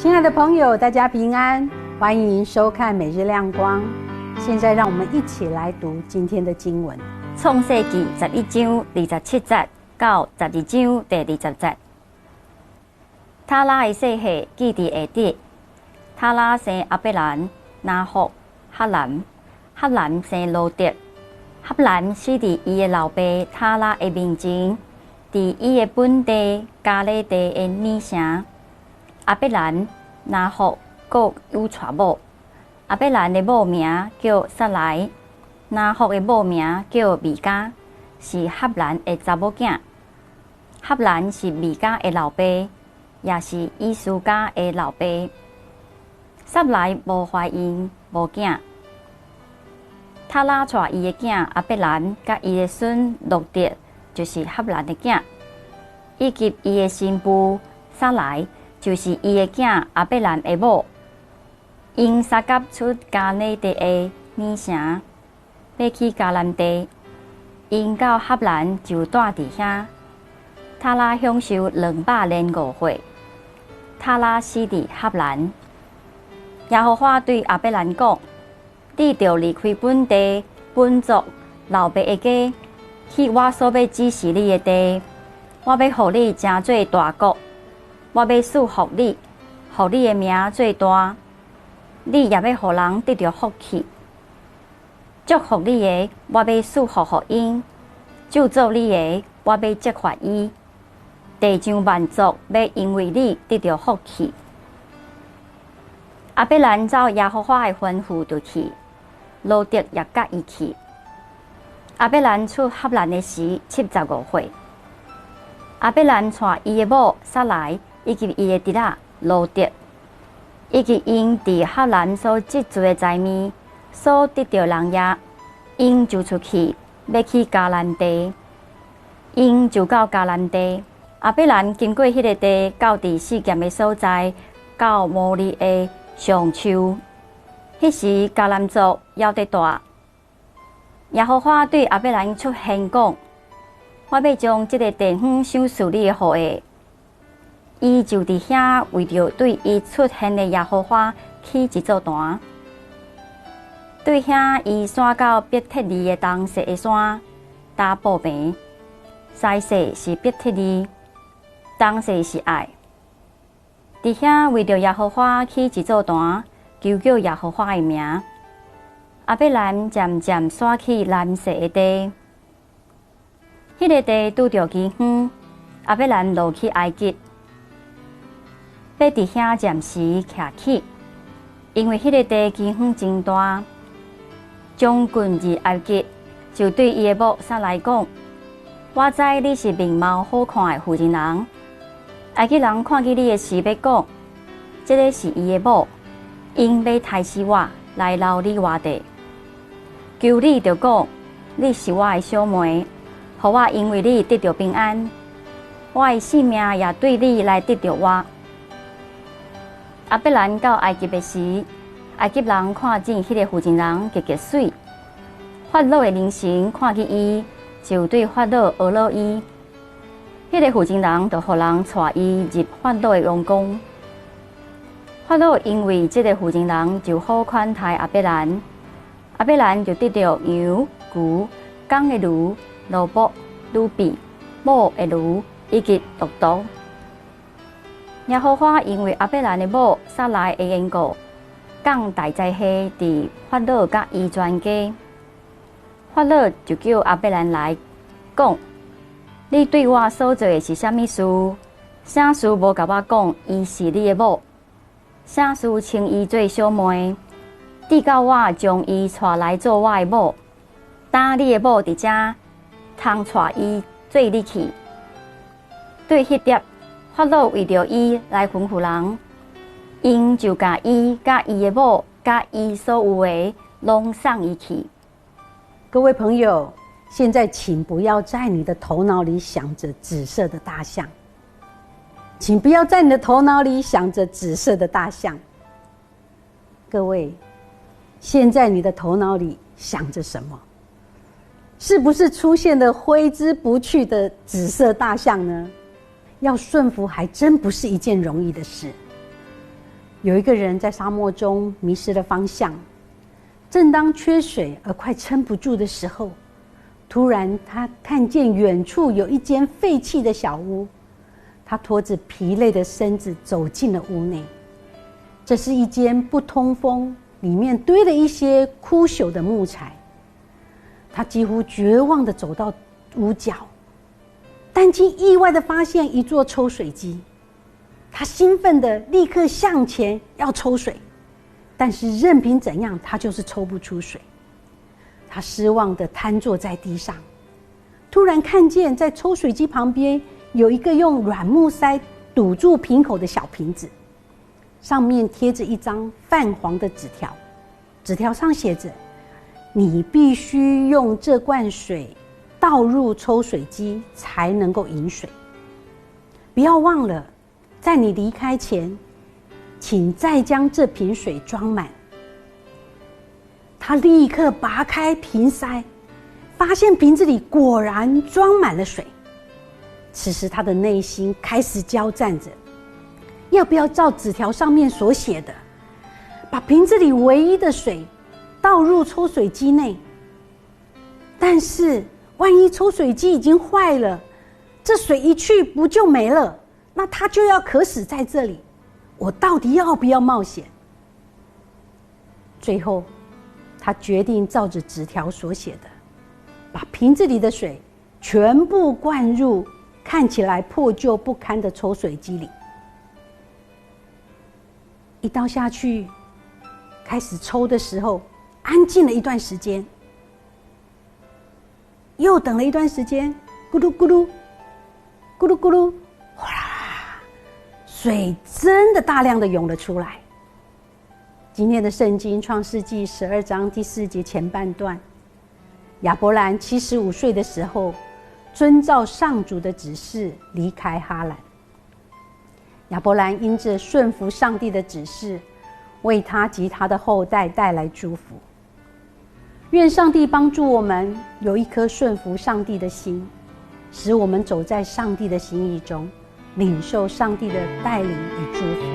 亲爱的朋友，大家平安，欢迎收看每日亮光。现在让我们一起来读今天的经文。创世纪11章27节到12章第20节。他拉的世系记伫下底。他拉生阿伯兰、拿霍、哈兰，哈兰生罗德，哈兰死伫伊的老爸他拉的面前，伫伊的本地加勒地的米城。阿伯兰、拿霍各有娶某。阿伯兰的母名叫撒来，拿霍的母名叫米迦，是哈兰的查某囝。哈兰是米迦的老爸，也是以斯加的老爸。撒来无怀孕，无囝。他拉带伊的囝阿伯兰，甲伊的孙罗德，就是哈兰的囝，以及伊的新妇撒来，就是伊的囝阿伯兰的某。因三甲出加勒地的米城，要去迦南地。因到哈兰就住伫遐。他拉享受205岁。他拉死伫哈兰。耶和华对阿伯兰讲：“你着离开本地、本族、老爸的家，去我所要指示你的地。我要互你成做大国，我要赐福你，互你的名最大。你也要互人得到福气。祝福你的，我要赐福互因；咒诅你的，我要责罚伊。地上万族要因为你得到福气。”阿伯兰照耶和华的吩咐就去，罗德也甲伊去。阿伯兰出哈兰的时75岁。阿伯兰带伊的某撒来，以及伊的侄仔罗德，以及因伫哈兰所积聚的财物，所得到人业，因就出去要去迦南地。因就到迦南地。阿伯兰经过迄个地，到伫示剑的所在，到摩利的上丘。迄时迦南族要得大。耶和华对阿伯兰出现讲：“我要将这个地方赏赐你的后裔。”伊就伫遐为着对伊出现的耶和华起一座坛。对遐伊山到别特利的东西的山，打布平。西势是别特利，东势是爱。伫遐为着耶和华起一座坛，求叫耶和华的名。阿伯兰渐渐徙去南势的地。迄个地拄着饥荒，阿伯兰落去埃及，要伫遐暂时徛起，因为迄个地饥荒真大。将军入埃及，就对伊的某撒来讲：“我知你是面貌好看的妇人人。埃及人看见你的时，要讲，这个是伊的某，因要杀死我，来留你活地。求你就讲，你是我的小妹，互我因为你得到平安，我的性命也对你来得到我。”阿伯兰到埃及的时，埃及人看见迄个妇人人极水。法老的人神看见伊，就对法老讹落伊。迄个妇人人就互人带伊入法老的王宫。法老因为这个妇人人就好款待阿伯兰，阿伯兰就得到羊、牛、公的驴、萝卜、驴婢、母的驴以及独独。耶和华因为阿伯兰的某撒来的缘故，降大灾祸伫法老甲伊全家。法老就叫阿伯兰来讲：“你对我所做的是啥物事？啥事无甲我讲？伊是你的某？啥事称伊做小妹？直到我将伊带来做我的某。当你的某伫遮，通带伊做你去。”对迄碟，法老为着伊来吩咐人，因就甲伊、甲伊的某、甲伊所有的，拢送伊去。各位朋友，现在请不要在你的头脑里想着紫色的大象，请不要在你的头脑里想着紫色的大象。各位，现在你的头脑里想着什么？是不是出现了挥之不去的紫色大象呢？要顺服还真不是一件容易的事。有一个人在沙漠中迷失了方向，正当缺水而快撑不住的时候，突然他看见远处有一间废弃的小屋，他拖着疲累的身子走进了屋内。这是一间不通风，里面堆了一些枯朽的木材。他几乎绝望地走到屋角，但竟意外地发现一座抽水机。他兴奋地立刻向前要抽水，但是任凭怎样，他就是抽不出水。他失望地瘫坐在地上，突然看见在抽水机旁边有一个用软木塞堵住瓶口的小瓶子，上面贴着一张泛黄的纸条，纸条上写着：你必须用这罐水倒入抽水机才能够饮水。不要忘了，在你离开前，请再将这瓶水装满。他立刻拔开瓶塞，发现瓶子里果然装满了水。此时他的内心开始交战着，要不要照纸条上面所写的，把瓶子里唯一的水倒入抽水机内。但是万一抽水机已经坏了，这水一去不就没了，那他就要渴死在这里，我到底要不要冒险？最后他决定照着纸条所写的，把瓶子里的水全部灌入看起来破旧不堪的抽水机里。一倒下去，开始抽的时候，安静了一段时间，又等了一段时间，咕噜咕噜，咕噜咕噜，哗啦，水真的大量的涌了出来。今天的圣经创世纪12章第4节前半段，亚伯兰75岁的时候，遵照上主的指示离开哈兰。亚伯兰因着顺服上帝的指示，为他及他的后代带来祝福。愿上帝帮助我们有一颗顺服上帝的心，使我们走在上帝的心意中，领受上帝的带领与祝福。